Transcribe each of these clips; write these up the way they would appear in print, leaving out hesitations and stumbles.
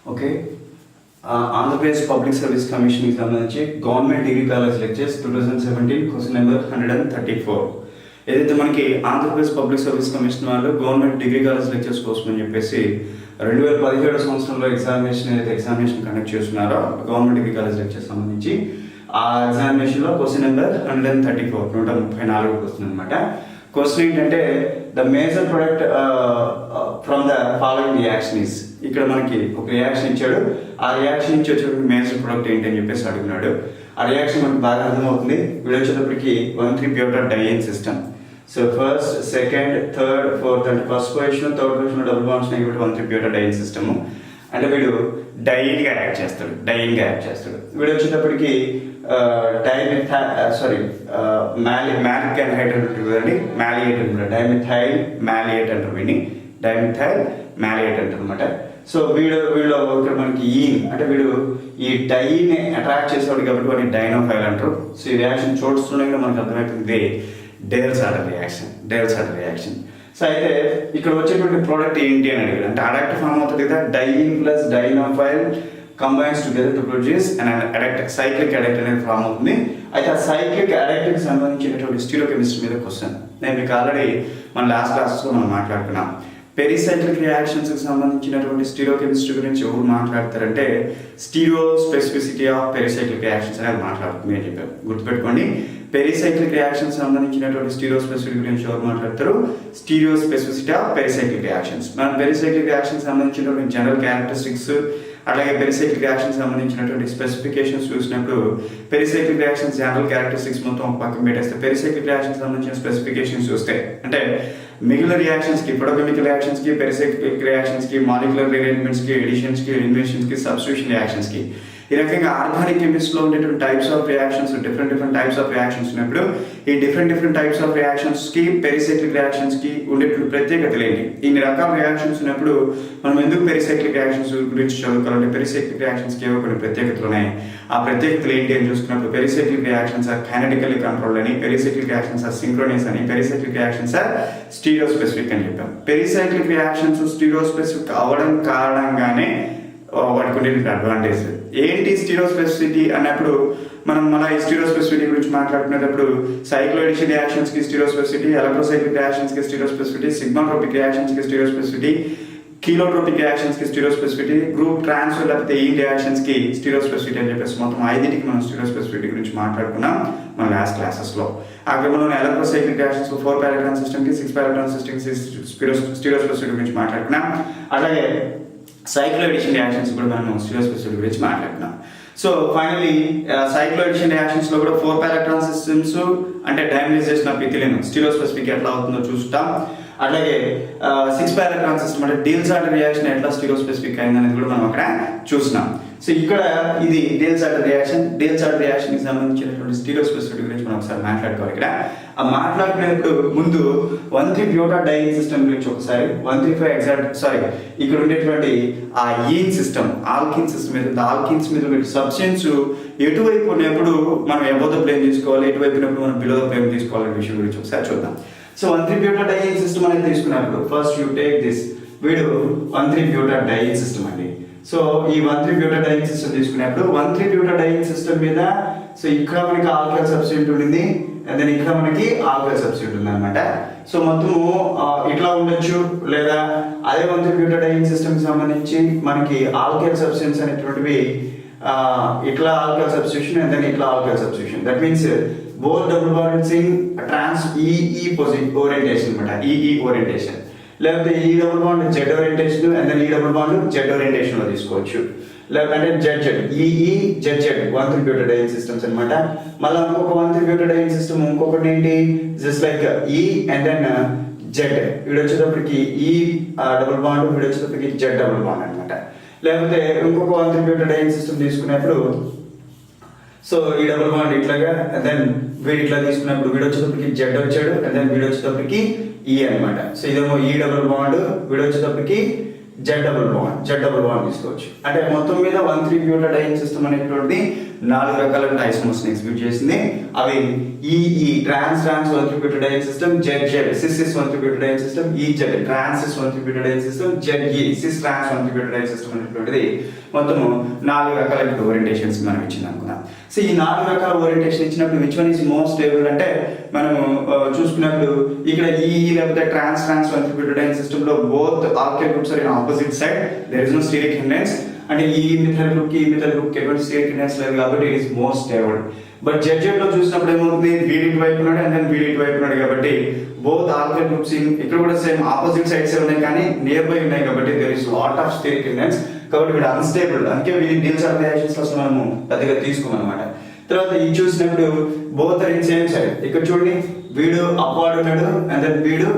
Okay, Andhra Pradesh public service కమిషన్కి సంబంధించి government degree college lectures 2017 question number 134. ఏదైతే మనకి ఆంధ్రప్రదేశ్ పబ్లిక్ సర్వీస్ కమిషన్ వాళ్ళు గవర్నమెంట్ డిగ్రీ కాలేజ్ లెక్చర్స్ కోసం అని చెప్పేసి 2017 సంవత్సరంలో ఎగ్జామినేషన్ కండక్ట్ చేస్తున్నారో గవర్నమెంట్ డిగ్రీ కాలేజ్ లెక్చర్స్ సంబంధించి ఆ ఎగ్జామినేషన్లో క్వశ్చన్ నెంబర్ 134 134 క్వశ్చన్ అనమాట. క్వశ్చన్ ఏంటంటే the major product from the following reaction is, ఇక్కడ మనకి ఒక రియాక్షన్ ఇచ్చాడు, ఆ రియాక్షన్ నుంచి వచ్చేటువంటి మేజర్ ప్రొడక్ట్ ఏంటి అని చెప్పేసి అడుగున్నాడు. ఆ రియాక్షన్ మనకి బాగా అర్థమవుతుంది. వీడు వచ్చేటప్పటికి 1,3-బ్యూటాడైన్ system. So first, second, third, fourth అంటే first position, third position double bonds negative 1,3-బ్యూటాడైన్ సిస్టమ్. అంటే వీడు డైన్గా యాడ్ చేస్తాడు. వీడు వచ్చేటప్పటికి మ్యాలిక్ హైడ్రేట్ ఉంటుంది కదండి, మ్యాలియేట్ ఉంటుంది. డైమిథైల్ మ్యాలియేట్ అంటారు వీడిని, డైమిథైల్ మ్యాలియేట్ అంటారు అనమాట. సో వీళ్ళు ఇక్కడ మనకి అంటే వీడు ఈ డైని అట్రాక్ట్ చేసేవాడు కాబట్టి వాడిని డైనోఫైల్ అంటారు. సో ఈ రియాక్షన్ చూస్తుండగా మనకు అర్థమవుతుంది డేల్ సాటర్ రియాక్షన్. సో అయితే ఇక్కడ వచ్చేటువంటి ప్రోడక్ట్ ఏంటి అని అడిగాడు. అంటే అడాక్ట్ ఫామ్ అవుతుంది కదా, diene plus dienophile combines together to produce and cyclic adduct అనేది ఫామ్ అవుతుంది. అయితే ఆ సైక్లిక్ అడాక్ట్కి సంబంధించినటువంటి స్టీరియోకెమిస్ట్రీ మీద క్వశ్చన్ నేను మీకు ఆల్రెడీ మన లాస్ట్ క్లాస్లో మనం మాట్లాడుకున్నాం. పెరిసైక్లిక్ రియాక్షన్స్కి సంబంధించినటువంటి స్టీరియోకెమిస్ట్రీ గురించి ఎవరు మాట్లాడతారంటే stereo specificity of pericyclic reactions అనేది మాట్లాడుతుంది అని చెప్పారు. గుర్తుపెట్టుకోండి, పెరిసైక్లిక్ రియాక్షన్స్ సంబంధించినటువంటి స్టీరియో స్పెసిఫిటీ గురించి ఎవరు మాట్లాడతారు? Stereo specificity of pericyclic reactions. మనం పెరిసైక్లిక్ రియాక్షన్స్ సంబంధించినటువంటి జనరల్ క్యారెక్టరిస్టిక్స్ అలాగే పెరిసైక్లిక్ రియాక్షన్ సంబంధించినటువంటి స్పెసిఫికేషన్స్ చూసినప్పుడు పెరిసైక్లిక్ రియాక్షన్స్ జనరల్ క్యారెక్టరిస్టిక్స్ మొత్తం ఒక పక్కన పెట్టేస్తే పెరిసైక్లిక్ రియాక్షన్స్ సంబంధించిన స్పెసిఫికేషన్స్ చూస్తే అంటే మిగిలిన రియాక్షన్స్కి, ఫోటోకెమికల్ రియాక్షన్స్కి, పెరిసైక్లిక్ రియాక్షన్స్కి, మాలిక్యులర్ రిఅరేంజ్మెంట్స్కి, ఎడిషన్స్కి, ఎలిమినేషన్స్కి, సబ్స్టిట్యూషన్ రియాక్షన్స్కి, ఈ రకంగా ఆర్గానిక్ కెమిస్ట్రీలో ఉండేటువంటి types of reactions different types of reactions ఉన్నప్పుడు ఈ డిఫరెంట్ టైప్స్ ఆఫ్ రియాక్షన్స్కి పెరిసైక్లిక్ రియాక్షన్స్కి ఉండేటువంటి ప్రత్యేకతలు ఏంటి? ఇన్ని రకాల రియాక్షన్స్ ఉన్నప్పుడు మనం ఎందుకు పెరిసైక్లిక్ రియాక్షన్స్ గురించి చదువుకోవాలంటే పెరిసైక్లిక్ రియాక్షన్స్కి ఏవో కొన్ని ప్రత్యేకతలు ఉన్నాయి. ఆ ప్రత్యేకతలు ఏంటి అని చూసుకున్నప్పుడు పెరిసైక్లిక్ రియాక్షన్స్ ఆర్ కైనెటికల్లీ కంట్రోల్డ్ అని, పెరిసైక్లిక్ రియాక్షన్స్ ఆర్ సింక్రోనియస్ అని, pericyclic reactions R stereo specific అని చెప్పాం. పెరిసైక్లిక్ రియాక్షన్స్ స్టీరియో స్పెసిఫిక్ అవ్వడం కారణంగానే వాటికి ఉండేటువంటి అడ్వాంటేజ్ ఏంటి? స్టీరియో స్పెసిఫిసిటీ అన్నప్పుడు మనం మన ఈ స్టీరియో స్పెసిఫిటీ గురించి మాట్లాడుకునేటప్పుడు సైక్లోఎడిషన్ రియాక్షన్స్ కి స్టీరియో స్పెసిఫిటీ, ఎలక్ట్రోసైక్లిక్ రియాక్షన్స్ కి స్టీరియో స్పెసిఫిటీ, సిగ్మాట్రోపిక్ రియాక్షన్స్ కి స్టీరియో స్పెసిఫిటీ, కీలోట్రోపిక్ రియాక్షన్స్ కి స్టీరియో స్పెసిఫిటీ, గ్రూప్ ట్రాన్స్ఫర్ లేకపోతే ఈ రియాక్షన్స్ కి స్టీరియో స్పెసిఫిటీ అని చెప్పేసి మొత్తం 5టికి మనం స్టీరియో స్పెసిఫిటీ గురించి మాట్లాడుకున్నాం మన లాస్ట్ క్లాసెస్ లో. ఆ క్రమంలో ఎలక్ట్రోసైక్లిక్ రియాక్షన్స్ 4 పారాగ్రాన్ సిస్టమ్ కి 6 పారాగ్రాన్ సిస్టమ్ కి స్టీరియో స్పెసిఫిటీ గురించి మాట్లాడుకున్నాం. అలాగే సైక్లోఎడిషన్ రియాక్షన్స్ కూడా మనం స్టీరియో స్పెసిఫిటీ గురించి మాట్లాడుకున్నాం. సో ఫైనలీ సైక్లోఎడిషన్ రియాక్షన్స్ లో కూడా 4 పారాగ్రాన్ సిస్టమ్స్ అంటే డైమినైజేషన్ ఆఫ్ ఇథిలిన్ స్టీరియో స్పెసిఫిక్ ఎట్లా అవుతుందో చూస్తాం. అలాగే 6 పారాగ్రాన్ సిస్టమ్ అంటే డీల్ సాటర్ రియాక్షన్ ఎట్లా స్టీరియో స్పెసిఫిక్ అయింది అనేది కూడా మనం అక్కడ చూసినాం. సో ఇక్కడ ఇది డీల్ సాటర్ రియాక్షన్ కి సంబంధించినటువంటి స్టీరియో స్పెసిఫిటీ గురించి మనం ఒకసారి మాట్లాడుకోవాలి. ఇక్కడ ఆ మాట్లాడుకునేప్పుడు ముందు 1,3-బ్యూటాడైన్ సిస్టమ్ గురించి ఒకసారి 135 ఇక్కడ ఉండేటువంటి ఆ ఈన్ సిస్టమ్, ఆల్కిన్ సిస్టమ్ ఏదైతే ఆల్కిన్స్ మీద ఉండే సబ్స్టెన్స్ ఎటువైపు ఉన్నప్పుడు మనం అబౌవ్ ద ప్లేన్ తీసుకోవాలి, ఎటువైపు ఉన్నప్పుడు మనం బిలో ద ప్లేన్ తీసుకోవాలనే విషయం గురించి ఒకసారి చూద్దాం. సో 1,3-బ్యూటాడైన్ సిస్టమ్ అనేది తీసుకున్నప్పుడు ఫస్ట్ యూ టేక్ దిస్, వీడు 1,3-బ్యూటాడైన్ సిస్టమ్ అండి. సో ఈ 1,3-బ్యూటాడైన్ సిస్టమ్ తీసుకున్నప్పుడు 1,3-బ్యూటాడైన్ సిస్టమ్ మీద సో ఇక్కడ మనకి ఆల్కైల్ సబ్స్టిట్యూట్ ఉంది, అండ్ ఇక్కడ మనకి ఆల్కైల్ సబ్స్టిట్యూట్ ఉంది అనమాట. సో మొత్తము ఇట్లా ఉండొచ్చు, లేదా అదే 1,3-బ్యూటాడైన్ సిస్టమ్ కి సంబంధించి మనకి ఆల్కైల్ సబ్స్టెన్స్ అనేటువంటివి ఇట్లా ఆల్కైల్ సబ్స్టిట్యూషన్ అండ్ దెన్ ఇట్లా alkyl substitution. That means both double bonds in trans EE orientation అనమాట, EE orientation, లేకపోతే ఈ double bond Z orientation and then ఈ డబుల్ బాండ్ Z orientation లో తీసుకోవచ్చు, లేకపోతే ZZ EE ZZ 1,3-బ్యూటాడైన్ సిస్టమ్స్ అనమాట. మళ్ళీ ఇంకొక 1,3-బ్యూటాడైన్ సిస్టమ్ ఇంకొకటి ఏంటి, just like E and then Z, వీడు వచ్చేటప్పటికి ఈ డబుల్ బాండ్, వీడు వచ్చేటప్పటికి Z డబుల్ బాండ్ అనమాట. లేకపోతే ఇంకొక 1,3-బ్యూటాడైన్ సిస్టమ్ తీసుకున్నప్పుడు సో ఈ డబుల్ బాండ్ ఇట్లాగా దెన్ వీడు ఇట్లా తీసుకున్నప్పుడు వీడు వచ్చేటప్పటికి జెడ్ వచ్చాడు అండ్ దెన్ వీడు వచ్చేటప్పటికి ఈ అనమాట. సో ఇదేమో ఈ డబుల్ బాండ్, వీడు వచ్చేటప్పటికి జెడ్ డబుల్ బాండ్ తీసుకోవచ్చు. అంటే మొత్తం మీద 1,3-బ్యూటాడైన్ సిస్టమ్ అనేటువంటిది 4 రకాల ఐసోమర్స్ ఎగ్జిక్యూట్ చేసింది. అవి ఈ ట్రాన్స్ 1 త్రిబ్యూటెడ్ ఐన్ సిస్టమ్, ZZ సిస్ 1 త్రిబ్యూటెడ్ ఐన్ సిస్టమ్, EZ ట్రాన్స్ 1 త్రిబ్యూటెడ్ ఐన్ సిస్టమ్, ZE సిస్ ట్రాన్స్ 1 త్రిబ్యూటెడ్ ఐన్ సిస్టమ్ అనేటువంటిది మొత్తము 4 రకాల ఓరియంటేషన్స్ మనం ఇచ్చింది అనుకున్నాం. సో ఈ 4 రకాల ఓరియంటేషన్ ఇచ్చినప్పుడు which one is most stable అంటే మనము చూసుకున్నప్పుడు ఇక్కడ ఈ లేకపోతే ట్రాన్స్ 1 త్రిబ్యూటెడ్ ఐన్ సిస్టమ్ లో both alkyl groups are in opposite side, there is no steric hindrance. అంటే ఈ మిథైల్ గ్రూప్ కి ఈ మిథైల్ గ్రూప్ కి ఎటువంటి స్టీరిక్ హిండ్రెన్స్ లేదు కాబట్టి it is most stable. But ZZ లో చూసినప్పుడు ఏమవుతుంది, వీడి ఇటువైపు ఉన్నాడు అండ్ దెన్ వీడి ఇటువైపు ఉన్నాడు కాబట్టి బోత్ ఆల్కైల్ గ్రూప్స్ ఇక్కడ కూడా సేమ్ ఆపోజిట్ సైడ్స్ ఉన్నాయి కానీ నియర్ బై ఉన్నాయి కాబట్టి there is lot of steric hindrance కాబట్టి వీడు అన్స్టేబుల్. అందుకే వీడి డీల్స్ ఆఫ్ రియాక్షన్స్ లో మనము పెద్దగా తీసుకోమన్నమాట. తర్వాత ఇది చూసినప్పుడు both are in same side. ఇక్కడ చూడండి వీడు అప్వర్డ్ ఉన్నాడు అండ్ దెన్ వీడు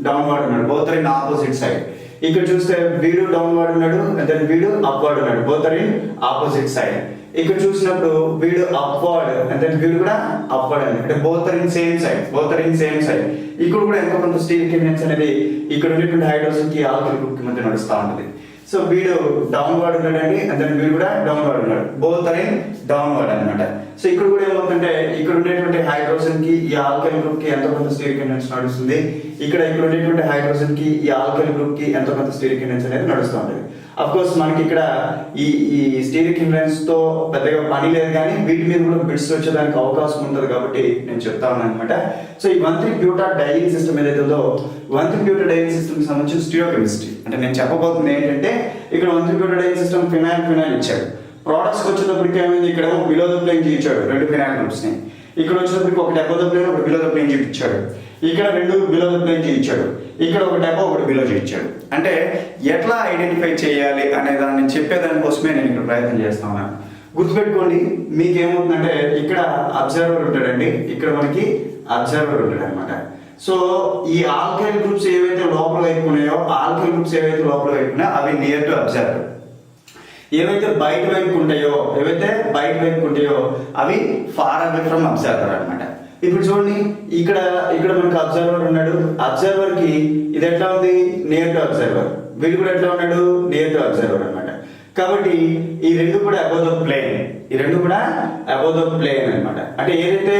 డౌన్వర్డ్ ఉన్నాడు, both are in opposite side. ఇక్కడ చూస్తే వీడు డౌన్వర్డ్ ఉన్నాడు అండ్ దెన్ వీడు అప్వర్డ్ ఉన్నాడు, both are in opposite side. ఇక్కడ చూసినప్పుడు వీడు అప్వర్డ్ అండ్ దెన్ వీడు కూడా అప్వర్డ్ అంటే both are in same side, both are in same side. ఇక్కడ కూడా ఎంతో కొంత స్టీరిక్ హిండ్రెన్స్ అనేది ఇక్కడ ఉండేటువంటి హైడ్రోజన్ కి ఆల్కైల్ గ్రూప్ కి మధ్య నడుస్తూ ఉంటుంది. సో వీడు డౌన్వర్డ్ ఉన్నాడండి అండ్ దెన్ వీడు కూడా డౌన్వర్డ్ ఉన్నాడు, బోత్ ఆర్ ఇన్ డౌన్వర్డ్ అనమాట. సో ఇక్కడ కూడా ఏమవుతుందంటే ఇక్కడ ఉండేటువంటి హైడ్రోజన్ కి ఈ ఆల్కైల్ గ్రూప్ కి ఎంతో కొంత స్టీరిక్ హిండ్రెన్స్ నడుస్తుంది, ఇక్కడ ఉండేటువంటి హైడ్రోజన్ కి ఈ ఆల్కైల్ గ్రూప్ కి ఎంతో కొంత స్టీరిక్ హిండ్రెన్స్ అనేది నడుస్తూ ఉంటుంది. అఫ్ కోర్స్ మనకి ఇక్కడ ఈ స్టీరిక్ హిండ్రెన్స్ తో పెద్దగా పని లేదు కానీ వీటి మీద కూడా బిట్స్ వచ్చేదానికి అవకాశం ఉంటుంది కాబట్టి నేను చెప్తా ఉన్నాను అనమాట. సో ఈ 1,3-బ్యూటాడైన్ సిస్టమ్ ఏదైతే ఉందో 1,3-బ్యూటాడైన్ సిస్టమ్ కి సంబంధించిన స్టీరియోకెమిస్ట్రీ అంటే నేను చెప్పబోతుంది ఏంటంటే ఇక్కడ 1,3-బ్యూటాడైన్ సిస్టమ్ ఫినాయిల్ ఇచ్చాడు. ప్రొడక్ట్స్ వచ్చేటప్పటికి ఏమైంది, ఇక్కడ బిలో ద ప్లేన్ ఇచ్చాడు 2 ఫినాయిల్ గ్రూప్స్ ని. ఇక్కడ వచ్చేటప్పటికి ఒకటి అబౌవ్ ద ప్లేన్, ఒకటి బిలో ద ప్లేన్ ఇచ్చాడు. ఇక్కడ 2 బిలో ద ప్లేన్ ఇచ్చాడు, ఇక్కడ ఒకటి అబౌవ్ ఒకటి బిలో ఇచ్చాడు. అంటే ఎట్లా ఐడెంటిఫై చేయాలి అనే దాన్ని చెప్పేదానికోసమే నేను ఇక్కడ ప్రయత్నం చేస్తా ఉన్నాను. గుర్తుపెట్టుకోండి, మీకు ఏమవుతుందంటే ఇక్కడ అబ్జర్వర్ ఉంటాడండి, ఇక్కడ మనకి అబ్జర్వర్ ఉంటాడు అనమాట. సో ఈ ఆల్కైల్ గ్రూప్స్ ఏవైతే లోపల వైపు ఉన్నాయో, ఆల్కైల్ గ్రూప్స్ ఏవైతే లోపల వైపు ఉన్నాయో అవి నియర్ టు అబ్జర్వర్. ఏవైతే బయట వైపు ఉంటాయో అవి ఫార్ అవే ఫ్రమ్ అబ్జర్వర్ అనమాట. ఇప్పుడు చూడండి ఇక్కడ మనకు అబ్జర్వర్ ఉన్నాడు, అబ్జర్వర్ కి ఇది ఎట్లా ఉంది, నియర్ టు అబ్జర్వర్. వీడు కూడా ఎట్లా ఉన్నాడు, నియర్ టు అబ్జర్వర్ అనమాట. కాబట్టి ఈ రెండు కూడా అబౌవ్ ద ప్లేన్, అనమాట. అంటే ఏదైతే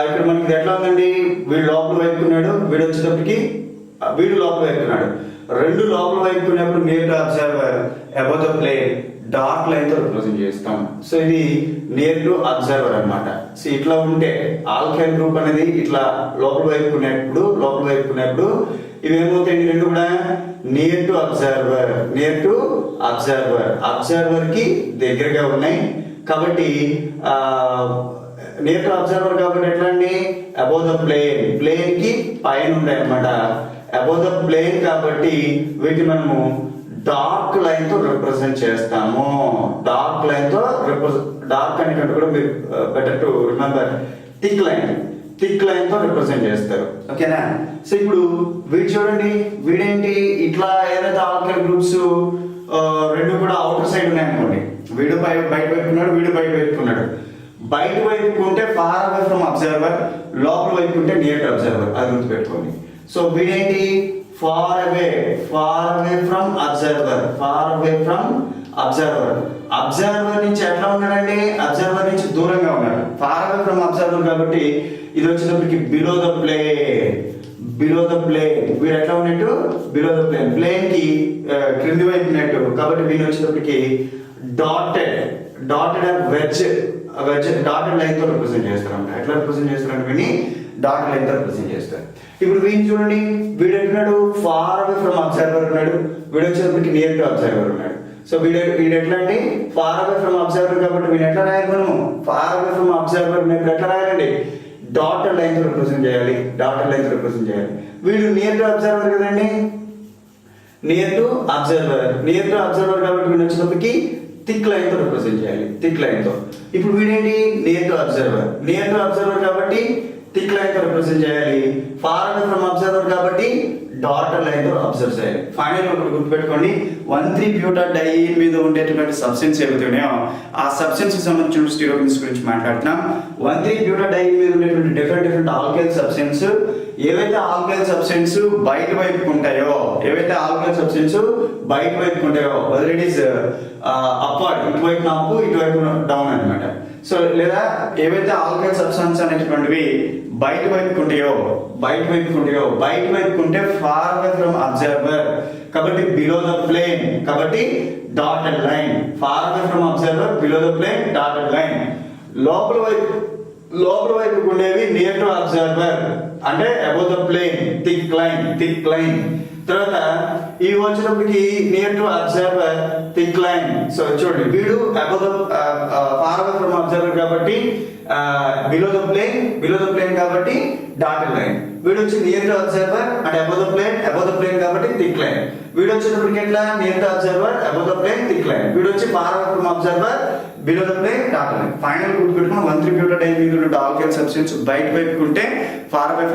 ఇక్కడ మనకి ఇది ఎట్లా ఉందండి, వీడు లోపల వైపు ఉన్నాడు, వీడు వచ్చేటప్పటికి వీడు లోపల వైపు ఉన్నాడు, 2 లోపల వైపు ఉన్నప్పుడు near to observer above the plane dark line తో రిప్రజెంట్ చేస్తాం. సో ఇది నియర్ టు అబ్జర్వర్ అనమాట. సో ఇట్లా ఉంటే ఆల్కైల్ గ్రూప్ అనేది ఇట్లా లోపల వైపు ఉన్నప్పుడు ఇవి ఏమవుతాయండి, 2 కూడా నియర్ టు అబ్జర్వర్ కి దగ్గరగా ఉన్నాయి కాబట్టి నియర్ టు అబ్జర్వర్ కాబట్టి ఎట్లా అండి, అబౌవ్ ద ప్లేన్ కి పైన ఉంటాయి అనమాట. అబౌవ్ ద ప్లేన్ కాబట్టి వీటిని మనము డార్క్ లైన్ తో రిప్రజెంట్ చేస్తాము. డార్క్ అనేటువంటి కూడా మీరు better to remember thick line తో రిప్రజెంట్ చేస్తారు. ఓకేనా? సో ఇప్పుడు వీడు చూడండి, వీడేంటి ఇట్లా ఏదైతే ఆల్కైల్ గ్రూప్స్ 2 కూడా అవుటర్ సైడ్ ఉన్నాయి అనుకోండి, వీడు బయట వైపు ఉన్నాడు, వీడు బయట వైపు ఉన్నాడు. బయట వైపు ఉంటే ఫార్ అవే ఫ్రమ్ అబ్జర్వర్, లోపల వైపు ఉంటే నియర్ టు అబ్జర్వర్. అది గుర్తుపెట్టుకోండి. సో వీడేంటి far away from observer. Observer నుంచి ఎట్లా ఉన్నాడండి, అబ్జర్వర్ నుంచి దూరంగా ఉన్నాడు. ఫార్ అవే ఫ్రమ్ అబ్జర్వర్ కాబట్టి ఇది వచ్చేటప్పటికి బిలో ద ప్లేన్. వీడు ఎట్లా ఉన్నట్టు, బిలో ద ప్లేన్ కి క్రింది వైపు ఉన్నట్టు కాబట్టి వీడు వచ్చేటప్పటికి డాటెడ్ డాటెడ్ లైన్ తో రిప్రజెంట్ చేస్తారు అన్నమాట. ఎట్లా రిప్రజెంట్ చేస్తారంటే వీడిని డాట్ లైన్ తో రిప్రజెంట్ చేస్తారు. ఇప్పుడు వీడిని చూడండి, వీడు ఎట్లున్నాడు, ఫార్ అవే ఫ్రమ్ అబ్జర్వర్ ఉన్నాడు, వీడు వచ్చేటప్పటికి నియర్ టు అబ్జర్వర్ ఉన్నాడు. సో వీడు ఎట్లా అంటే ఫార్ అవే ఫ్రమ్ అబ్జర్వర్ కాబట్టి వీడు ఎట్లా రాయాలి, మనము ఫార్ అవే ఫ్రమ్ అబ్జర్వర్ ఎట్లా రాయాలండి, డాటెడ్ లైన్ తో రిప్రజెంట్ చేయాలి. వీడు నియర్ టు అబ్జర్వర్ కదండి, నియర్ టు అబ్జర్వర్ కాబట్టి వీడు వచ్చేటప్పటికి థిక్ లైన్ తో రిప్రజెంట్ చేయాలి. ఇప్పుడు వీడేంటి, నియర్ టు అబ్జర్వర్ కాబట్టి థిక్ లైన్ తో రిప్రజెంట్ చేయాలి. ఫార్ అవే ఫ్రమ్ అబ్జర్వర్ కాబట్టి డాటెడ్ లైన్ తో అబ్జర్వ్ చేయాలి. ఫైనల్ ఒకటి గుర్తుపెట్టుకోండి, 1,3-బ్యూటాడైన్ మీద ఉండేటువంటి సబ్స్టెన్స్ ఏవైతే ఉన్నాయో ఆ సబ్స్టెన్స్ కి సంబంధించిన స్టీరియోకెమిస్ట్రీ గురించి మాట్లాడుతున్నాం. 1,3-బ్యూటాడైన్ మీద ఉండేటువంటి డిఫరెంట్ ఆల్కైల్ సబ్స్టెన్స్ ఏవైతే ఆల్కైల్ సబ్స్టెన్స్ బయట వైపు ఉంటాయో వెదర్ ఇట్ ఈస్ అప్వర్డ్, ఇటువైపు అప్ ఇటువైపు డౌన్ అనమాట. సో లేదా ఏవైతే ఆల్కైల్ సబ్స్టాన్స్ అనేటువంటివి బయట వైపు ఉంటే ఫార్ అవే ఫ్రమ్ అబ్జర్వర్, కాబట్టి బిలో ద ప్లేన్, కాబట్టి dotted line. Far away from observer, below the plane, dotted line. లోపల వైపు ఉండేవి నియర్ టు అబ్జర్వర్ అంటే above the plane, thick line. తర్వాత ఇవి వచ్చేటప్పటికి near to observer, thick line. So చూడండి, వీడు above the far away from observer కాబట్టి బిలో ద ప్లేన్ కాబట్టి డాటెడ్ లైన్. వీడు వచ్చి నియర్ టు అబ్జర్వర్ అంటే అబౌవ్ ద ప్లేన్ కాబట్టి థిక్ లైన్. వీడు వచ్చేటప్పటికి ఎట్లా near to observer, above the plane, thick line. వీడు వచ్చి far away from observer, below the plane, dotted line. Final గుర్తుపెట్టుకుని 1,3 బ్యూటాడైన్ మీద ఉన్న ఆల్కైల్ సబ్స్టెన్స్ బయట వైపు ఉంటే ఫార్ అవే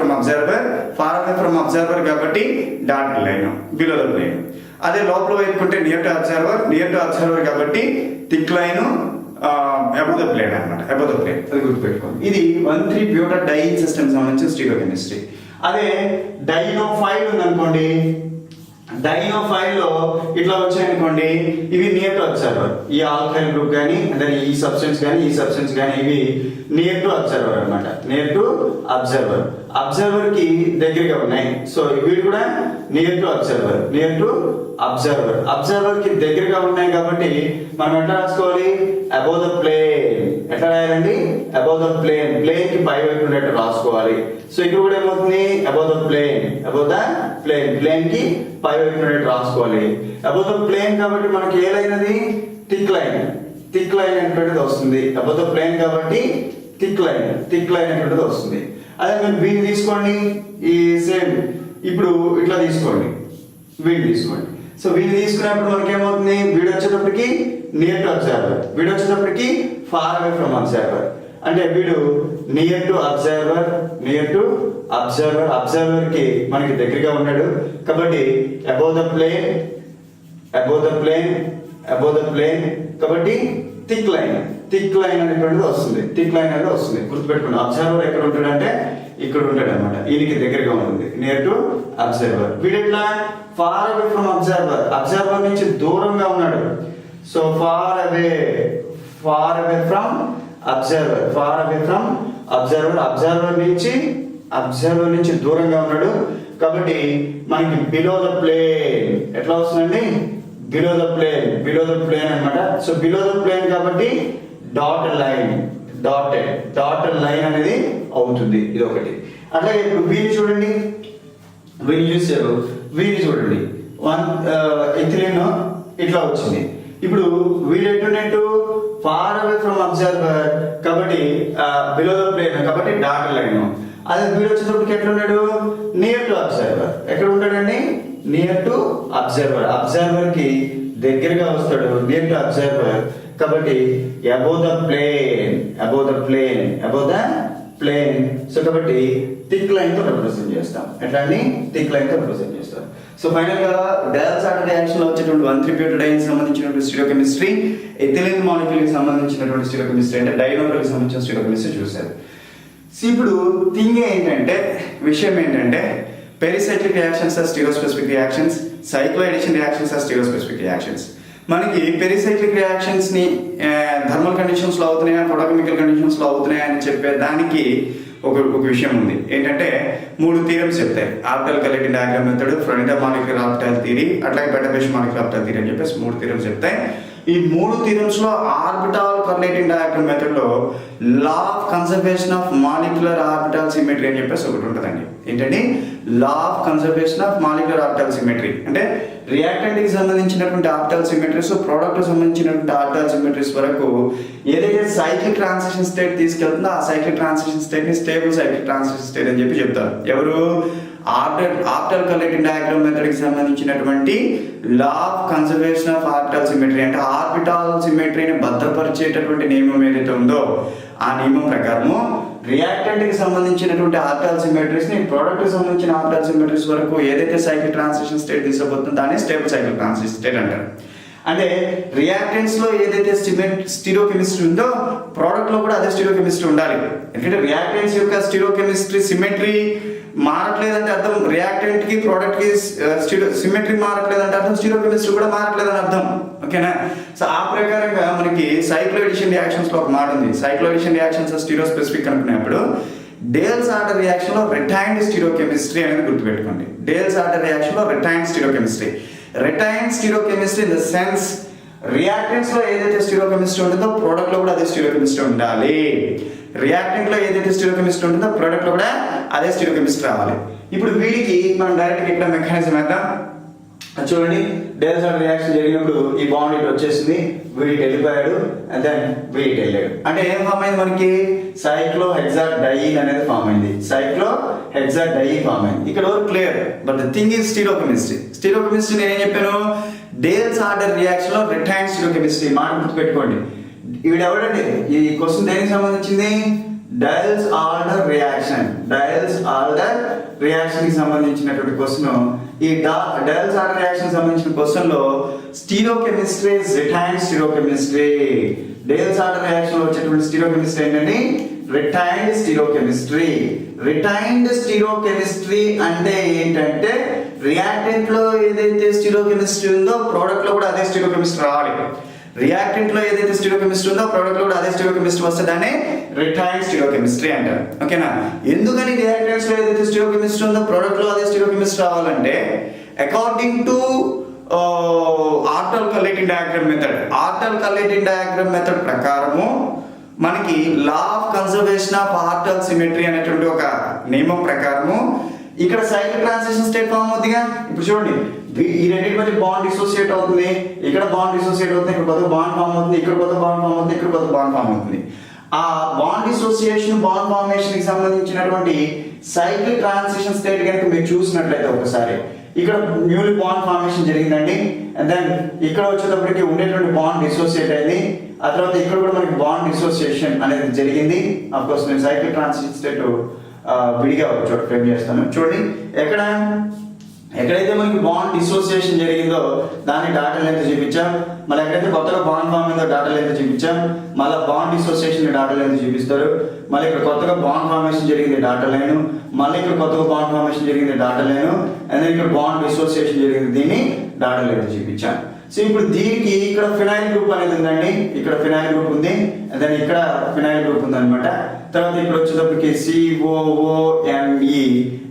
ఫ్రమ్ అబ్జర్వర్ కాబట్టి dotted line, below the plane. అదే లోపల వైపు ఉంటే నియర్ టు అబ్జర్వర్ కాబట్టి thick line, above the plane అన్నమాట, అబౌవ్ ద ప్లేన్. అది గుర్తుపెట్టుకోండి. ఇది 1,3 బ్యూటాడైన్ సిస్టమ్ సంబంధించిన స్టీరియోకెమిస్ట్రీ. అదే డైనోఫైల్ ఉందనుకోండి, డైనోఫైల్ లో ఇట్లా వచ్చాయనుకోండి, ఇవి నియర్ టు అబ్జర్వర్. ఈ ఆల్కైల్ గ్రూప్ కానీ అదే ఈ సబ్స్టెన్స్ కానీ ఇవి నియర్ టు అబ్జర్వర్ అన్నమాట, నియర్ టు అబ్జర్వర్ కి దగ్గరగా ఉన్నాయి. సో వీడు కూడా నియర్ టు అబ్జర్వర్ కి దగ్గరగా ఉన్నాయి కాబట్టి మనం ఎట్లా రాసుకోవాలి, అబౌవ్ ద ప్లేన్. ఎట్లా రాయాలండి, అబౌవ్ ద ప్లేన్ కి పై వైపు ఉన్నట్టు రాసుకోవాలి. సో ఇక్కడ కూడా ఏమవుతుంది, అబౌవ్ ద ప్లేన్ కి పై వైపు ఉన్నట్టు రాసుకోవాలి. అబౌవ్ ద ప్లేన్ కాబట్టి మనకి ఏ లైన్ అది, థిక్ లైన్ అనేటువంటిది వస్తుంది. అబౌవ్ ద ప్లేన్ కాబట్టి థిక్ లైన్ అనేటువంటిది వస్తుంది. అదే మీరు వీడిని తీసుకోండి, ఈ సేమ్ ఇప్పుడు ఇట్లా తీసుకోండి, వీడిని తీసుకోండి. సో వీడిని తీసుకున్నప్పుడు మనకి ఏమవుతుంది, వీడు వచ్చేటప్పటికి నియర్ టు అబ్జర్వర్, వీడు వచ్చేటప్పటికి ఫార్ అవే ఫ్రమ్ అబ్జర్వర్. అంటే వీడు నియర్ టు అబ్జర్వర్ కి మనకి దగ్గరగా ఉన్నాడు కాబట్టి అబౌవ్ ద ప్లేన్ కాబట్టి థిక్ లైన్ అనేటువంటిది వస్తుంది, గుర్తుపెట్టుకోండి. అబ్జర్వర్ ఎక్కడ ఉంటాడంటే ఇక్కడ ఉంటాడు అనమాట, ఈయనకి దగ్గరగా ఉంటుంది, నియర్ టు అబ్జర్వర్. వీడు ఎట్లా ఫార్ అవే ఫ్రమ్ అబ్జర్వర్ నుంచి దూరంగా ఉన్నాడు. So far away from observer నుంచి దూరంగా ఉన్నాడు కాబట్టి మనకి బిలో ద ప్లేన్ ఎట్లా వస్తుందండి, బిలో ద ప్లేన్ అన్నమాట. సో బిలో ద ప్లేన్ కాబట్టి డాటెడ్ లైన్ అనేది అవుతుంది, ఇది ఒకటి. అట్లాగే ఇప్పుడు వీని చూడండి, చూడండి ఇథిలిన్ ఇట్లా వచ్చింది. ఇప్పుడు వీడు ఎటున్నట్టు ఫార్ అవే ఫ్రమ్ అబ్జర్వర్ కాబట్టి బిలో ద ప్లేన్ కాబట్టి డాటెడ్ లైన్. అదే వీడు వచ్చేటప్పటికి ఎట్లున్నాడు, నియర్ టు అబ్జర్వర్. ఎక్కడ ఉంటాడండి, నియర్ టు అబ్జర్వర్ కి దగ్గరగా వస్తాడు, నియర్ టు అబ్జర్వర్ కాబట్టి అబౌవ్ ద ప్లేన్. సో కాబట్టి థిక్ లైన్ తో రిప్రజెంట్ చేస్తాం. ఎట్లా అండి, థిక్ లైన్ తో రిప్రజెంట్ చేస్తాం. సో ఫైనల్ గా డయాల్సాట్ రియాక్షన్ లో వచ్చేటువంటి 1,3 బ్యూటాడైన్ సంబంధించినటువంటి స్టీరియోకెమిస్ట్రీ, ఎథిలిన్ మాలిక్యూల్ కి సంబంధించినటువంటి స్టీరియోకెమిస్ట్రీ అంటే డైనోఫైల్ కి సంబంధించిన స్టీరియోకెమిస్ట్రీ చూశారు. ఇప్పుడు విషయం ఏంటంటే pericyclic reactions are stereospecific reactions, cycloaddition reactions are stereospecific reactions. మనకి పెరిసైక్లిక్ రియాక్షన్స్ ని థర్మల్ కండిషన్స్ లో అవుతున్నాయా, ఫోటోకెమికల్ కండిషన్స్ లో అవుతున్నాయా అని చెప్పే దానికి ఒక విషయం ఉంది. ఏంటంటే 3 థియరమ్స్ చెప్తాయి, orbital collecting diagram method, Florida molecular orbital theory, అట్లాగే బెటాబేస్ మాలిక్యులర్ ఆర్బిటాల్ థియరీ అని చెప్పేసి 3 థియరమ్స్ చెప్తాయి. ఈ 3 థియరమ్స్ లో ఆర్బిటాల్ కర్లేటింగ్ డయాగ్రామ్ మెథడ్ లో లా of conservation of molecular orbital symmetry అని చెప్పేసి ఒకటి ఉంటుందండి. ఏంటంటే లా of conservation of molecular orbital symmetry అంటే రియాక్టెంట్ కి సంబంధించినటువంటి ఆర్బిటాల్ సిమెట్రీస్, ప్రోడక్ట్ సంబంధించినటువంటి ఆర్బిటాల్ సిమెట్రీస్ వరకు ఏదైతే సైక్లిక్ ట్రాన్సిషన్ స్టేట్ తీసుకెళ్తుందో ఆ సైక్లిక్ ట్రాన్సిషన్ స్టేట్ ని స్టేబుల్ సైక్లిక్ ట్రాన్సిషన్ స్టేట్ అని చెప్పి చెప్తారు. ఎవరు, ఆర్బిటాల్ కర్లేటింగ్ డయాగ్రామ్ మెథడ్ కి సంబంధించినటువంటి లా of conservation of orbital symmetry అంటే ఆర్బిటాల్ సిమెట్రీని భద్రపరిచేటటువంటి నియమం ఏదైతే ఉందో ఆ నియమం ప్రకారము రియాక్టెంట్ కి సంబంధించినటువంటి ఆర్బిటాల్ సిమెట్రీస్ ని ప్రోడక్ట్ కి సంబంధించిన ఆర్బిటాల్ సిమెట్రీస్ వరకు ఏదైతే సైక్లిక్ ట్రాన్సిషన్ స్టేట్ తీసుకుపోతుందో దాన్ని స్టేబుల్ సైక్లిక్ ట్రాన్సిషన్ స్టేట్ అంటారు. అంటే రియాక్టెంట్స్ లో ఏదైతే స్టీరియోకెమిస్ట్రీ ఉందో ప్రోడక్ట్ లో కూడా అదే స్టీరియోకెమిస్ట్రీ ఉండాలి. ఎందుకంటే రియాక్టెంట్స్ యొక్క స్టీరియోకెమిస్ట్రీ సిమెట్రీ మారట్లేదంటే అర్థం రియాక్టెంట్ కి ప్రోడక్ట్ కి సిమెట్రీ మారట్లేదంటే అర్థం స్టీరియోకెమిస్ట్రీ కూడా మారట్లేదని అర్థం. ఓకేనా? సో ఆ ప్రకారంగా మనకి సైక్లోఎడిషన్ రియాక్షన్స్ లో ఒక మాట ఉంది. సైక్లోఎడిషన్ రియాక్షన్స్ స్టీరియో స్పెసిఫిక్ అనుకునేప్పుడు డేల్స్ ఆర్డర్ రియాక్షన్ లో రిటైన్డ్ స్టీరియోకెమిస్ట్రీ అనేది గుర్తుపెట్టుకోండి. డేల్స్ ఆర్డర్ రియాక్షన్ లో retained stereochemistry. Retained stereochemistry in the sense reactants లో ఏదైతే స్టీరియోకెమిస్ట్రీ ఉంటుందో ప్రోడక్ట్ లో కూడా అదే స్టీరియోకెమిస్ట్రీ ఉండాలి. రియాక్టెంట్ లో ఏదైతే స్టీరియోకెమిస్ట్రీ ఉంటుందో ప్రోడక్ట్ లో కూడా అదే స్టీరియోకెమిస్ట్రీ రావాలి. ఇప్పుడు వీడికి మనం డైరెక్ట్ ఇక్కడ మెకానిజం వేద్దాం. చూడండి, డేల్స్ ఆర్డర్ రియాక్షన్ జరిగినప్పుడు ఈ బాండ్ ఇటు వచ్చేసింది, వీడికి వెళ్ళిపోయాడు, అండ్ దెన్ వీడికి వెళ్ళాడు. అంటే ఏం ఫామ్ అయింది మనకి? సైక్లో హెక్సాడైన్ అనేది ఫామ్ అయింది. సైక్లో హెక్సాడైన్ ఫామ్ అయింది. ఇక్కడ వరకు clear. But the thing is stereochemistry. Stereochemistry నేనేం చెప్పాను? డేల్స్ ఆర్డర్ రియాక్షన్ లో రిటైన్డ్ స్టీరియోకెమిస్ట్రీ. మాట గుర్తుపెట్టుకోండి. వీడు ఎవడండి? ఈ క్వశ్చన్ దేనికి సంబంధించింది? డైల్స్ ఆర్డర్ రియాక్షన్. డైల్స్ ఆర్డర్ రియాక్షన్ కి సంబంధించినటువంటి క్వశ్చన్. ఈ డైల్స్ ఆర్డర్ రియాక్షన్ సంబంధించిన క్వశ్చన్ లో stereochemistry retained stereochemistry. డైల్స్ order reaction లో వచ్చేటువంటి స్టీరియోకెమిస్ట్రీ ఏంటండి? Retained stereochemistry. రిటైన్డ్ స్టీరియోకెమిస్ట్రీ అంటే ఏంటంటే రియాక్టెంట్ లో ఏదైతే స్టీరియోకెమిస్ట్రీ ఉందో ప్రోడక్ట్ లో కూడా అదే స్టీరియోకెమిస్ట్రీ రావాలి. రియాక్టెంట్ లో ఏదైతే స్టీరియోకెమిస్ట్రీ ఉందో ప్రోడక్ట్ లో కూడా అదే స్టీరియోకెమిస్ట్రీ వస్తే దాన్ని రిటైన్డ్ స్టీరియోకెమిస్ట్రీ అంటారు. ఓకేనా? ఎందుకని రియాక్టెంట్స్ లో ఏదైతే స్టీరియోకెమిస్ట్రీ ఉందో ప్రోడక్ట్ లో అదే స్టీరియోకెమిస్ట్రీ రావాలంటే according to orbital correlation diagram method. Orbital correlation diagram method ప్రకారము మనకి law of conservation of orbital symmetry అనేటువంటి ఒక నియమం ప్రకారము ఇక్కడ సైకిల్ ట్రాన్సిషన్ స్టేట్ ఫామ్ అవుతుందిగా. ఇప్పుడు చూడండి, ఈ రెండింటి మధ్య బాండ్ డిసోసియేట్ అవుతుంది, ఇక్కడ బాండ్ డిసోసియేట్ అవుతుంది, ఇక్కడ కొత్త బాండ్ ఫామ్ అవుతుంది, ఇక్కడ కొత్త బాండ్ ఫామ్ అవుతుంది, ఇక్కడ కొత్త బాండ్ ఫామ్ అవుతుంది. ఆ బాండ్ డిసోసియేషన్ బాండ్ ఫార్మేషన్ కి సంబంధించినటువంటి సైకిల్ ట్రాన్సిషన్ స్టేట్ కనుక మీరు చూసినట్లయితే ఒకసారి ఇక్కడ న్యూలీ బాండ్ ఫార్మేషన్ జరిగిందండి. అండ్ దెన్ ఇక్కడ వచ్చేటప్పటికి ఉండేటువంటి బాండ్ డిసోసియేట్ అయింది. ఆ తర్వాత ఇక్కడ కూడా మనకి బాండ్ డిసోసియేషన్ అనేది జరిగింది. అఫ్ కోర్స్ నేను సైకిల్ ట్రాన్సిషన్ స్టేట్ విడిగా ఒక చోట ఫ్రేమ్ చేస్తాను. చూడండి, ఎక్కడైతే మనకి బాండ్ డిసోసియేషన్ జరిగిందో దాన్ని డాటా లెంత్ చూపించాం. మళ్ళీ ఎక్కడైతే కొత్తగా బాండ్ ఫామ్ అయిందో డాటా లెంత్ చూపించాం. మళ్ళీ బాండ్ డిసోసియేషన్ డాటా లెంత్ చూపిస్తారు. మళ్ళీ ఇక్కడ కొత్తగా బాండ్ ఫార్మేషన్ జరిగింది డాటా లైన్. మళ్ళీ ఇక్కడ కొత్తగా బాండ్ ఫార్మేషన్ జరిగింది డాటా లైన్. అండ్ ఇక్కడ బాండ్ డిసోసియేషన్ జరిగింది, దీన్ని డాటా లెంత్ చూపించాం. సో ఇప్పుడు దీనికి ఇక్కడ ఫినైల్ గ్రూప్ అనేది ఉందండి. ఇక్కడ ఫినైల్ గ్రూప్ ఉంది, దాని ఇక్కడ ఫినైల్ గ్రూప్ ఉంది అనమాట. తర్వాత ఇక్కడ వచ్చేటప్పటికి COOMe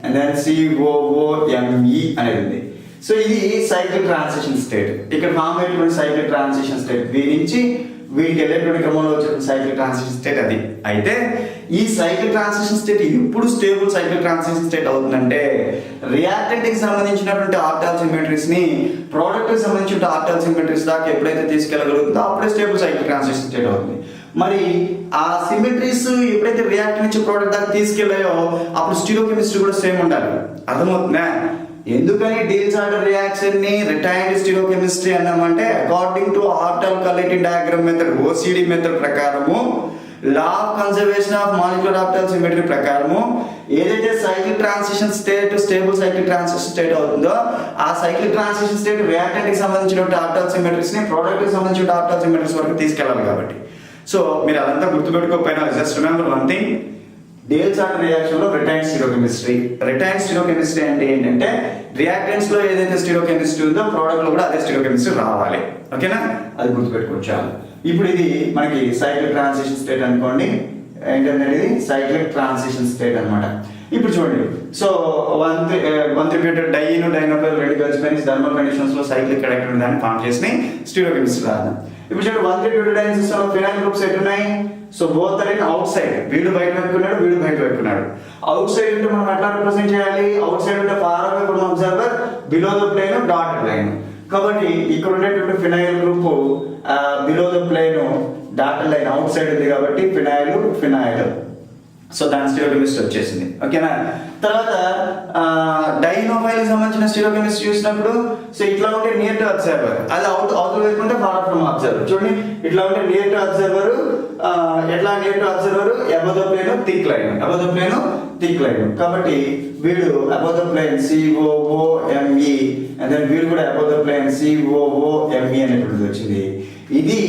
అండ్ దెన్ COOMe అనేది ఉంది. సో ఇది సైకిల్ ట్రాన్సిషన్ స్టేట్. ఇక్కడ ఫామ్ అయ్యేటువంటి సైకిల్ ట్రాన్సిషన్ స్టేట్ వీడి నుంచి వీడికి వెళ్ళేటువంటి క్రమంలో వచ్చే సైకిల్ ట్రాన్సిషన్ స్టేట్ అది. అయితే ఈ సైకిల్ ట్రాన్సిషన్ స్టేట్ ఎప్పుడు స్టేబుల్ సైకిల్ ట్రాన్సిషన్ స్టేట్ అవుతుందంటే రియాక్టెంట్ కి సంబంధించినటువంటి ఆర్టల్ సిమెట్రీస్ ని ప్రోడక్ట్ కి సంబంధించిన ఆర్టల్ సిమెట్రీస్ దాకా ఎప్పుడైతే తీసుకెళ్ళగలుగుతుందో అప్పుడే స్టేబుల్ సైకిల్ ట్రాన్సిషన్ స్టేట్ అవుతుంది. మరి ఆ సిమెట్రీస్ ఎప్పుడైతే రియాక్టెంట్ నుంచి ప్రోడక్ట్ దాకా తీసుకెళ్ళాయో అప్పుడు స్టీరియోకెమిస్ట్రీ కూడా సేమ్ ఉండాలి. అర్థమవుతుందా? ఎందుకని డీల్స్ ఆర్డర్ రియాక్షన్ ని రిటైన్డ్ స్టీరియోకెమిస్ట్రీ అన్నామంటే according to orbital correlation diagram method OCD method ప్రకారము law of conservation of molecular orbital symmetry ప్రకారము ఏదైతే cyclic transition state stable cyclic transition state అవుతుందో ఆ సైకిల్ ట్రాన్సిషన్ స్టేట్ రియాక్టెంట్ కి సంబంధించిన ఆర్టల్ symmetries ని ప్రోడక్ట్ కి సంబంధించిన ఆర్టల్ సిమెట్రీస్ వరకు తీసుకెళ్ళాలి కాబట్టి. సో మీరు అదంతా గుర్తుపెట్టుకోకపోయినా just remember one thing, Diels Alder reaction లో రిటైన్డ్ స్టీరియోకెమిస్ట్రీ. రిటైన్డ్ స్టీరియోకెమిస్ట్రీ అంటే ఏంటంటే రియాక్టెంట్స్ లో ఏదైతే స్టీరియోకెమిస్ట్రీ ఉందో ప్రోడక్ట్ లో కూడా అదే స్టీరియోకెమిస్ట్రీ రావాలి. ఓకేనా? అది గుర్తుపెట్టుకోవచ్చు. ఇప్పుడు ఇది మనకి సైక్లిక్ ట్రాన్సిషన్ స్టేట్ అనుకోండి. ఏంటంటే ఇది సైక్లిక్ ట్రాన్సిషన్ స్టేట్ అన్నమాట. ఇప్పుడు చూడండి, సో వన్ త్రిబ్యూటెడ్ డైను డైనోపైల్ రెండు కలిసిపోయిన థర్మల్ కండిషన్స్ లో సైక్లిక్ కరెక్ట్ దాన్ని ఫామ్ చేసి స్టీరియోకెమిస్ట్రీ రాదు. ఇప్పుడు చూడండి, వన్ త్రిబ్యూటెడ్ డైన్ సిస్టమ్ లో ఫినైల్ గ్రూప్స్ ఎట్టున్నాయి. So both are in outside. వీడు బయట వైపుకున్నాడు, వీడు బయట వైపుకున్నాడు. అవుట్ సైడ్ అంటే మనం ఎట్లా రిప్రజెంట్ చేయాలి? అవుట్ సైడ్ అంటే far away from observer, below the plane, dotted line. కాబట్టి ఇక్కడ ఉండేటువంటి phenyl group below the plane dotted line outside ఉంది కాబట్టి ఫినైల్. సో దాని స్టీరియోకెమిస్ట్రీ వచ్చేసింది. ఓకేనా? తర్వాత డైనోఫైల్ సంబంధించిన స్టీరియోకెమిస్ట్రీ చూసినప్పుడు సో ఇట్లా ఉంటే నియర్ టు అబ్జర్వర్, అది అవుట్ వేసుకుంటే ఫార్ ఫ్రమ్ అబ్జర్వర్. చూడండి, ఇట్లా ఉంటే నియర్ టు అబ్జర్వర్. ఎట్లా near to observer? Above the plane thick line, above the plane thick line. కాబట్టి వీడు above the plane COOMe and then వీడు కూడా అబౌవ్ ద ప్లేన్ COOMe అనేటువంటిది వచ్చింది. ఇది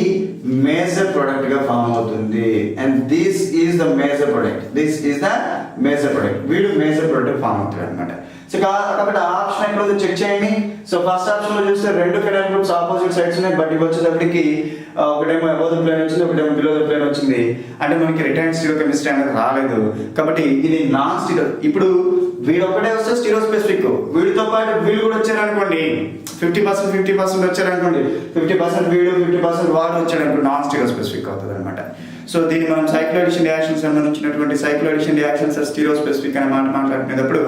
మేజర్ ప్రొడక్ట్ గా ఫామ్ అవుతుంది. And this is the major product. This is the major product, వీడు మేజర్ ప్రొడక్ట్ ఫామ్ అవుతాడు అనమాట. సో కాబట్టి ఆ ఆప్షన్ ఎక్కడ చెక్ చేయండి. సో ఫస్ట్ ఆప్షన్ లో చూస్తే 2 ఫినైల్ గ్రూప్స్ ఆపోజిట్ సైడ్స్ ఉన్నాయి, బట్ ఇవి వచ్చేటప్పటికి ఒకటేమో అబౌవ్ ద ప్లేన్ వచ్చింది, ఒకటేమో బిలో ద ప్లేన్ వచ్చింది. అంటే మనకి రిటైన్ స్టీరియోకెమిస్ట్రీ అనేది రాలేదు కాబట్టి ఇది నాన్ స్టీరియో. ఇప్పుడు వీడు ఒకటే వస్తే స్టీరియో స్పెసిఫిక్, వీడితో పాటు వీళ్ళు కూడా వచ్చారనుకోండి 50% వచ్చారనుకోండి, 50% వీడు 50% వాడు వచ్చారనుకోండి, నాన్ స్టీరియో స్పెసిఫిక్ అవుతుంది అనమాట. సో దీన్ని మనం సైక్లో అడిషన్ రియాక్షన్ సంబంధించినటువంటి సైక్లో అడిషన్ రియాక్షన్స్ స్టీరియో స్పెసిఫిక్ అనే మాట మాట్లాడుకునేటప్పుడు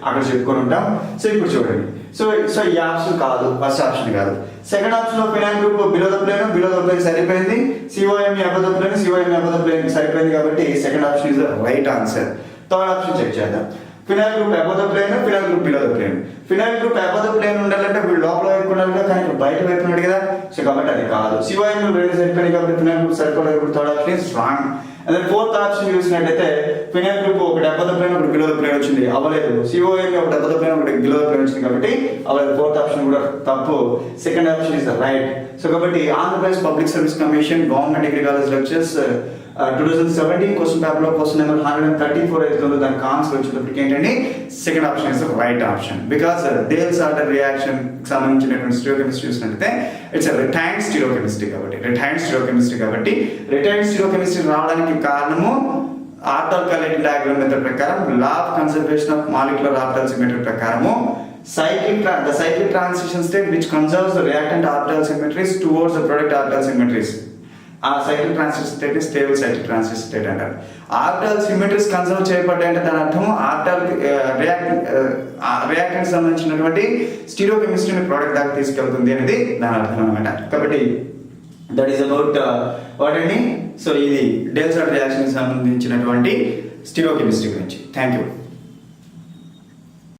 అక్కడ చెప్పుకొని ఉంటాం. సో ఇప్పుడు చూడండి, సో ఈ ఆప్షన్ కాదు, ఫస్ట్ ఆప్షన్ కాదు. సెకండ్ ఆప్షన్ లో phenyl group below the plane సరిపోయింది, COM above the plane, COM above the plane సరిపోయింది కాబట్టి second option is the right answer. Third option check చేద్దాం. Phenyl group above the plane, phenyl group below the plane. Phenyl group above the plane ఉండాలంటే వీడు లోపల వైపు ఉండాలి కదా, కానీ ఇప్పుడు బయట వైపు ఉన్నాడు కదా, సో కాబట్టి అది కాదు. COM రెండు సరిపోయింది కాబట్టి ఫినైల్ గ్రూప్ సరిపోలేదు, ఇప్పుడు థర్డ్ ఆప్షన్ ఇస్ రాంగ్. అదే ఫోర్త్ ఆప్షన్ చూసినట్టయితే ఫినైల్ గ్రూప్ ఒకటి అబౌవ్ ద ప్లేన్, ఒకటి బిలో ద ప్లేన్ వచ్చింది, అవ్వలేదు. COM ఒకటి అబౌవ్ ద ప్లేన్, ఒకటి బిలో ద ప్లేన్ వచ్చింది కాబట్టి అవ్వలేదు. ఫోర్త్ ఆప్షన్ కూడా తప్పు, second option is the right. So కాబట్టి Andhra Pradesh public service commission government degree college lectures 2017 question paper లో క్వశ్చన్ నెంబర్ 134 అవుతుంది, దానికి ఆన్సర్ వచ్చేటప్పటికి ఏంటంటే second option is the right option. Because Diels Alder reaction సంబంధించినటువంటి స్టీరియోకెమిస్ట్రీ చూసినట్టయితే ఇట్స్ రిటైన్డ్ స్టీరియోకెమిస్ట్రీ కాబట్టి retained stereochemistry రావడానికి కారణము ఆర్టాల్ కలెక్టివ్ డయాగ్రామ్ మెథడ్ ప్రకారం, law of conservation of molecular orbital symmetry ప్రకారము the cyclic transition state which conserves the reactant orbital symmetries towards the product orbital symmetries. ఆ cyclic transition state ని stable cyclic transition state అంటారు. Orbital symmetries conserve చేయబడ్డాయి అంటే దాని అర్థం orbital reactant సంబంధించినటువంటి స్టీరియోకెమిస్ట్రీని product దాకా తీసుకెళ్తుంది అనేది దాని అర్థం అనమాట. కాబట్టి దట్ ఈస్ అబౌట్ వాట్ అండి. సో ఇది డేల్స్ ఆర్డర్ రియాక్షన్ సంబంధించినటువంటి స్టీరియోకెమిస్ట్రీ గురించి. Thank you.